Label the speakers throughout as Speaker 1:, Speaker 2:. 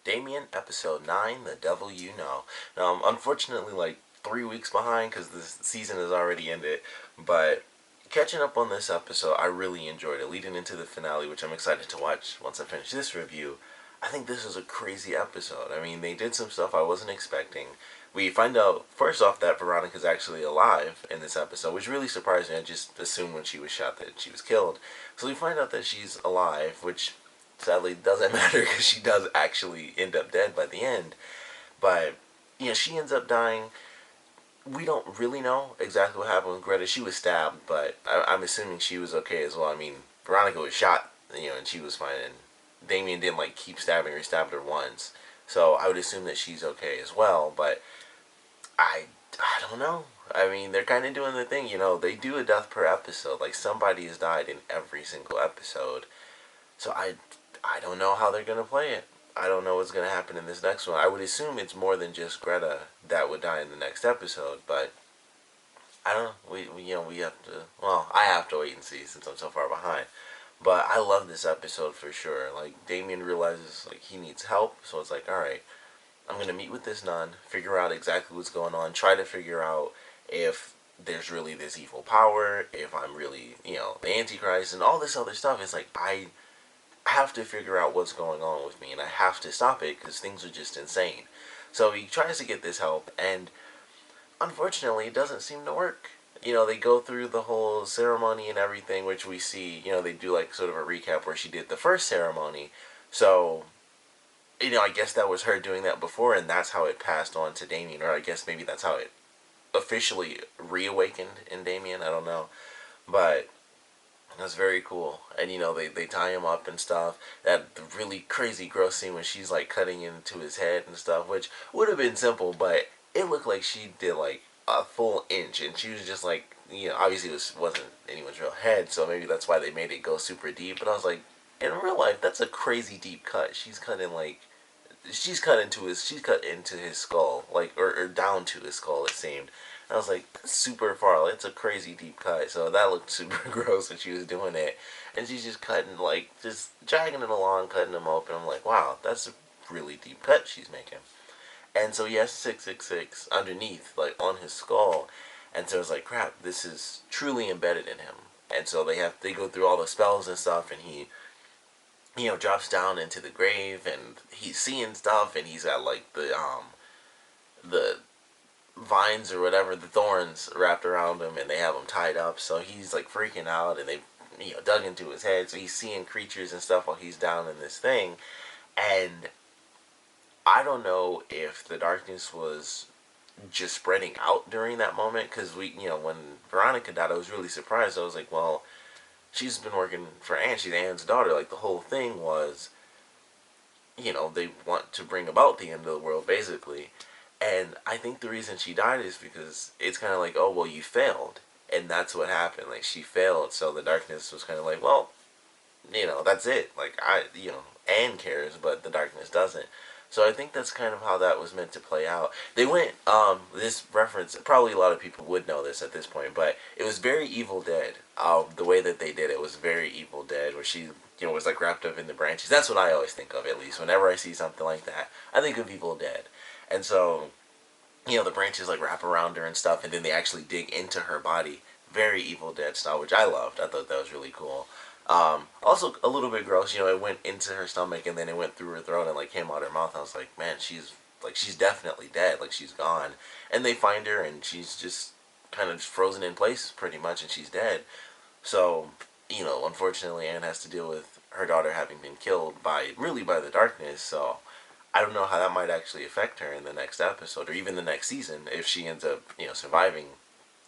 Speaker 1: Damien, episode 9, The Devil You Know. Now, I'm unfortunately like 3 weeks behind because this season has already ended, but catching up on this episode, I really enjoyed it. Leading into the finale, which I'm excited to watch once I finish this review, I think this was a crazy episode. I mean, they did some stuff I wasn't expecting. We find out, first off, that Veronica's actually alive in this episode, which really surprised me. I just assumed when she was shot that she was killed. So we find out that she's alive, which sadly doesn't matter because she does actually end up dead by the end. But, she ends up dying. We don't really know exactly what happened with Greta. She was stabbed, but I'm assuming she was okay as well. I mean, Veronica was shot, and she was fine. And Damien didn't keep stabbing her. He stabbed her once. So I would assume that she's okay as well. But I don't know. I mean, they're kind of doing the thing, they do a death per episode. Like, somebody has died in every single episode. So I don't know how they're going to play it. I don't know what's going to happen in this next one. I would assume it's more than just Greta that would die in the next episode, but I don't know. We have to, well, I have to wait and see since I'm so far behind. But I love this episode for sure. Like, Damien realizes, he needs help, so it's like, alright, I'm going to meet with this nun, figure out exactly what's going on, try to figure out if there's really this evil power, if I'm really, the Antichrist, and all this other stuff. It's like, I have to figure out what's going on with me, and I have to stop it because things are just insane. So he tries to get this help, and unfortunately, it doesn't seem to work. They go through the whole ceremony and everything, which we see, they do sort of a recap where she did the first ceremony. So, I guess that was her doing that before, and that's how it passed on to Damien, or I guess maybe that's how it officially reawakened in Damien. I don't know. But that's very cool. And they tie him up and stuff. That really crazy gross scene when she's cutting into his head and stuff, which would have been simple, but it looked like she did a full inch, and she was just obviously it wasn't anyone's real head, so maybe that's why they made it go super deep. But I was like, in real life, that's a crazy deep cut. She's cut into his skull, or down to his skull, it seemed. I was like, that's super far. It's a crazy deep cut. So that looked super gross when she was doing it. And she's just cutting, just dragging it along, cutting him open. I'm like, wow, that's a really deep cut she's making. And so he has 666 underneath, on his skull. And so it's like, crap, this is truly embedded in him. And so they go through all the spells and stuff, and he, drops down into the grave, and he's seeing stuff, and he's got, the vines or whatever, the thorns wrapped around him, and they have him tied up. So he's freaking out, and they dug into his head, so he's seeing creatures and stuff while he's down in this thing. And I don't know if the darkness was just spreading out during that moment, because when Veronica died, I was really surprised. I was like, well, she's been working for Anne, she's Anne's daughter. The whole thing was, they want to bring about the end of the world, basically. And I think the reason she died is because it's kind of oh, well, you failed. And that's what happened. She failed. So the darkness was kind of well, that's it. Anne cares, but the darkness doesn't. So I think that's kind of how that was meant to play out. They went, this reference, probably a lot of people would know this at this point, but it was very Evil Dead. The way that they did it was very Evil Dead, where she, was wrapped up in the branches. That's what I always think of, at least. Whenever I see something like that, I think of Evil Dead. And so, the branches wrap around her and stuff, and then they actually dig into her body. Very Evil Dead style, which I loved. I thought that was really cool. Also a little bit gross, it went into her stomach, and then it went through her throat and came out her mouth. I was like, man, she's definitely dead. She's gone. And they find her, and she's just kind of frozen in place pretty much, and she's dead. So, unfortunately, Anne has to deal with her daughter having been killed by the darkness. So I don't know how that might actually affect her in the next episode, or even the next season, if she ends up, surviving,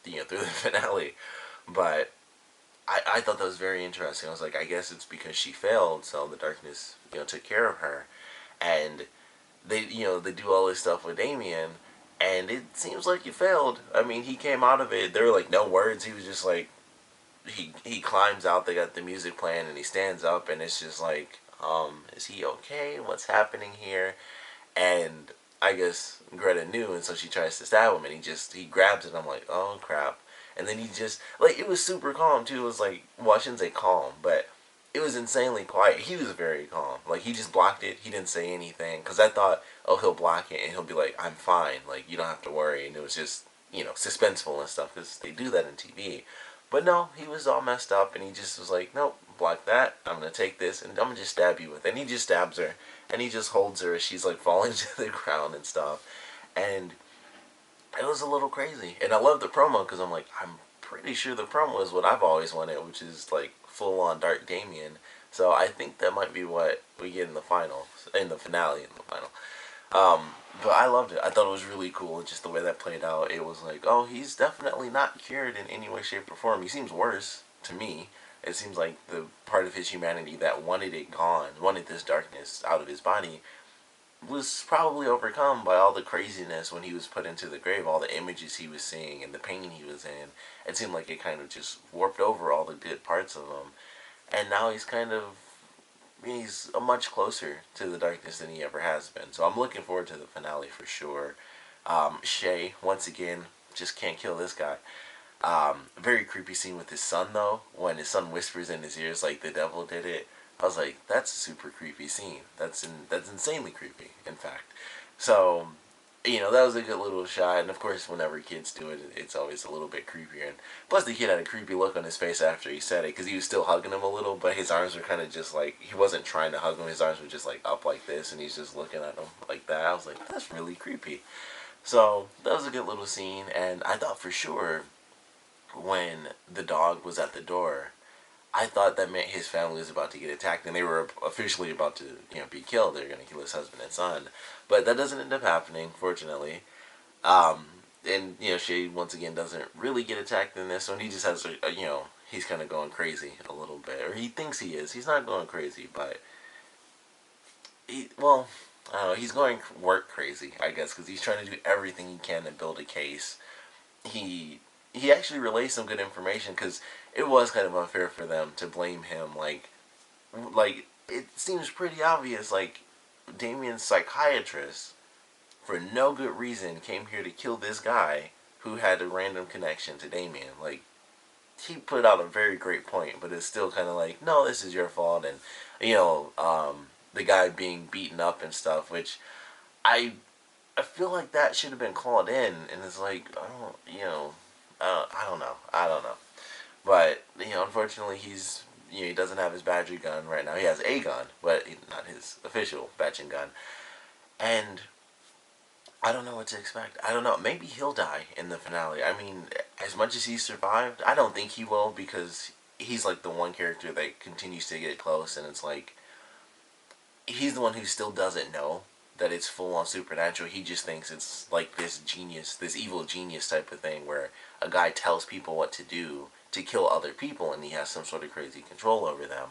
Speaker 1: through the finale. But I thought that was very interesting. I was like, I guess it's because she failed, so the darkness, took care of her. And they do all this stuff with Damien, and it seems like he failed. I mean, he came out of it, there were no words. He was just he climbs out, they got the music playing, and he stands up, and it's just is he okay? What's happening here? And I guess Greta knew, and so she tries to stab him, and he grabs it, and I'm like, oh crap. And then he just, it was super calm too. It was well, I shouldn't say calm, but it was insanely quiet. He was very calm. Like, he just blocked it. He didn't say anything. Because I thought, oh, he'll block it and he'll be like, I'm fine. Like, you don't have to worry. And it was just, suspenseful and stuff. Because they do that in TV. But no, he was all messed up. And he just was like, nope, block that. I'm going to take this. And I'm going to just stab you with it. And he just stabs her. And he just holds her as she's, like, falling to the ground and stuff. And it was a little crazy. And I love the promo because I'm like, I'm pretty sure the promo is what I've always wanted, which is like full on Dark Damien. So I think that might be what we get in the finale, in the final. But I loved it. I thought it was really cool, just the way that played out. It was like, oh, he's definitely not cured in any way, shape, or form. He seems worse to me. It seems like the part of his humanity that wanted it gone, wanted this darkness out of his body, was probably overcome by all the craziness when he was put into the grave, all the images he was seeing and the pain he was in. It seemed like it kind of just warped over all the good parts of him. And now he's much closer to the darkness than he ever has been. So I'm looking forward to the finale for sure. Shay, once again, just can't kill this guy. Very creepy scene with his son, though, when his son whispers in his ears like the devil did it. I was like, that's a super creepy scene. That's insanely creepy, in fact. So, that was a good little shot. And of course, whenever kids do it, it's always a little bit creepier. And plus, the kid had a creepy look on his face after he said it, because he was still hugging him a little, but his arms were kind of just like, he wasn't trying to hug him. His arms were just like up like this, and he's just looking at him like that. I was like, that's really creepy. So, that was a good little scene. And I thought for sure, when the dog was at the door, I thought that meant his family was about to get attacked and they were officially about to, be killed. They're going to kill his husband and son. But that doesn't end up happening, fortunately. And, Shade, once again, doesn't really get attacked in this one. He just has, he's kind of going crazy a little bit. Or he thinks he is. He's not going crazy, but, I don't know, he's going work crazy, I guess, because he's trying to do everything he can to build a case. He actually relays some good information, because it was kind of unfair for them to blame him. Like it seems pretty obvious. Like, Damien's psychiatrist, for no good reason, came here to kill this guy who had a random connection to Damien. Like, he put out a very great point, but it's still kind of like, no, this is your fault. And the guy being beaten up and stuff, which I feel like that should have been called in. And it's like, I don't know. But, unfortunately, he doesn't have his badger gun right now. He has a gun, but not his official badging gun. And I don't know what to expect. I don't know. Maybe he'll die in the finale. I mean, as much as he survived, I don't think he will, because he's like the one character that continues to get close, and it's like, he's the one who still doesn't know that it's full-on supernatural. He just thinks it's like this genius, this evil genius type of thing, where a guy tells people what to do to kill other people, and he has some sort of crazy control over them.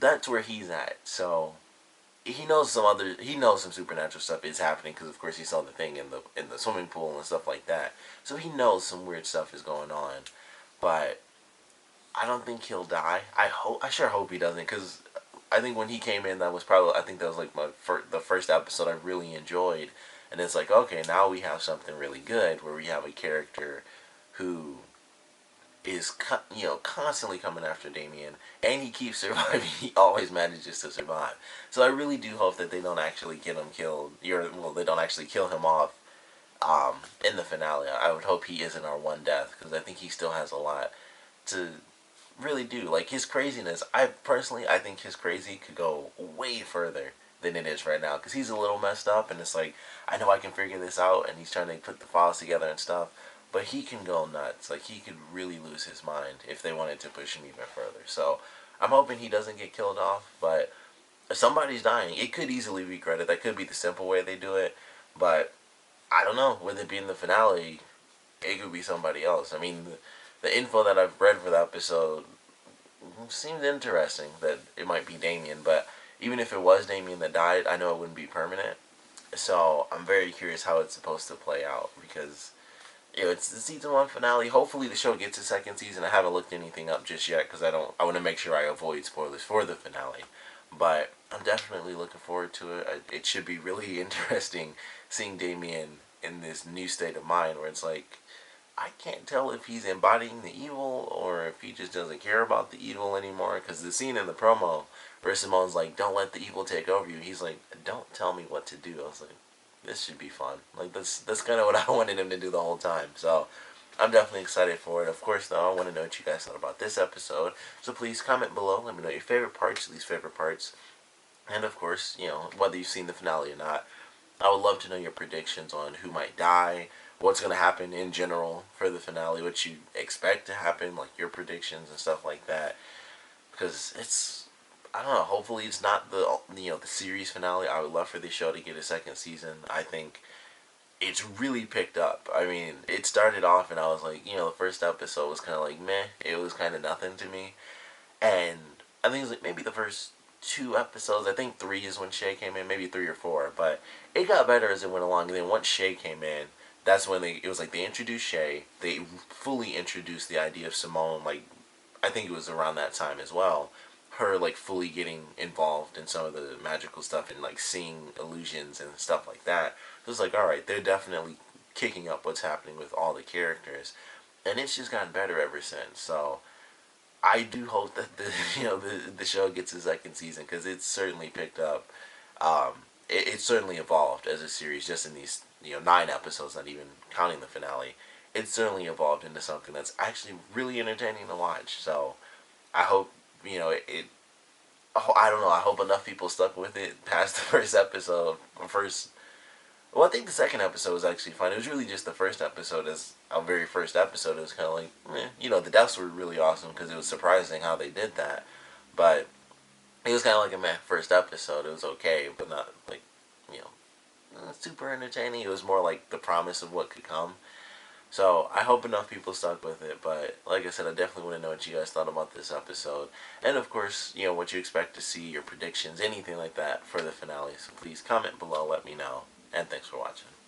Speaker 1: That's where he's at. So he knows some supernatural stuff is happening, because of course he saw the thing in the swimming pool and stuff like that. So he knows some weird stuff is going on, but I don't think he'll die. I sure hope he doesn't, because I think when he came in, that was like the first episode I really enjoyed, and it's like, okay, now we have something really good where we have a character who is constantly coming after Damien, and he keeps surviving. He always manages to survive. So I really do hope that they don't actually get him killed. They don't actually kill him off in the finale. I would hope he isn't our one death, because I think he still has a lot to really do. Like, his craziness, I think his crazy could go way further than it is right now, because he's a little messed up, and it's like, I know I can figure this out, and he's trying to put the files together and stuff. But he can go nuts. Like, he could really lose his mind if they wanted to push him even further. So I'm hoping he doesn't get killed off. But if somebody's dying, it could easily be Greta. That could be the simple way they do it. But I don't know. With it being the finale, it could be somebody else. I mean, the info that I've read for the episode seemed interesting, that it might be Damien. But even if it was Damien that died, I know it wouldn't be permanent. So I'm very curious how it's supposed to play out, because it's the season 1 finale. Hopefully the show gets a second season. I haven't looked anything up just yet, because I want to make sure I avoid spoilers for the finale. But I'm definitely looking forward to it. It should be really interesting seeing Damien in this new state of mind, where it's like, I can't tell if he's embodying the evil or if he just doesn't care about the evil anymore. Because the scene in the promo where Simone's like, "Don't let the evil take over you," he's like, "Don't tell me what to do." I was like, this should be fun. Like that's kind of what I wanted him to do the whole time. So I'm definitely excited for it. Of course, though, I want to know what you guys thought about this episode. So please comment below. Let me know your favorite parts, least favorite parts, and of course, whether you've seen the finale or not. I would love to know your predictions on who might die, what's going to happen in general for the finale, what you expect to happen, like your predictions and stuff like that. Because it's, I don't know. Hopefully, it's not the series finale. I would love for the show to get a second season. I think it's really picked up. I mean, it started off and I was like, the first episode was kind of like meh. It was kind of nothing to me, and I think it was like maybe the first two episodes. I think three is when Shay came in, maybe three or four. But it got better as it went along. And then once Shay came in, that's when it was like they introduced Shay. They fully introduced the idea of Simone. Like I think it was around that time as well. Her like fully getting involved in some of the magical stuff and like seeing illusions and stuff like that. So it's like, all right, they're definitely kicking up what's happening with all the characters, and it's just gotten better ever since. So I do hope that the the show gets a second season because it's certainly picked up. It certainly evolved as a series just in these 9 episodes, not even counting the finale. It certainly evolved into something that's actually really entertaining to watch. So I hope it. I don't know. I hope enough people stuck with it past the first episode. Well, I think the second episode was actually fun. It was really just the first episode. As our very first episode, it was kind of like, the deaths were really awesome because it was surprising how they did that. But it was kind of like a meh first episode. It was okay, but not like, you super entertaining. It was more like the promise of what could come. So I hope enough people stuck with it. But like I said, I definitely want to know what you guys thought about this episode, and of course, what you expect to see, your predictions, anything like that for the finale. So please comment below, let me know, and thanks for watching.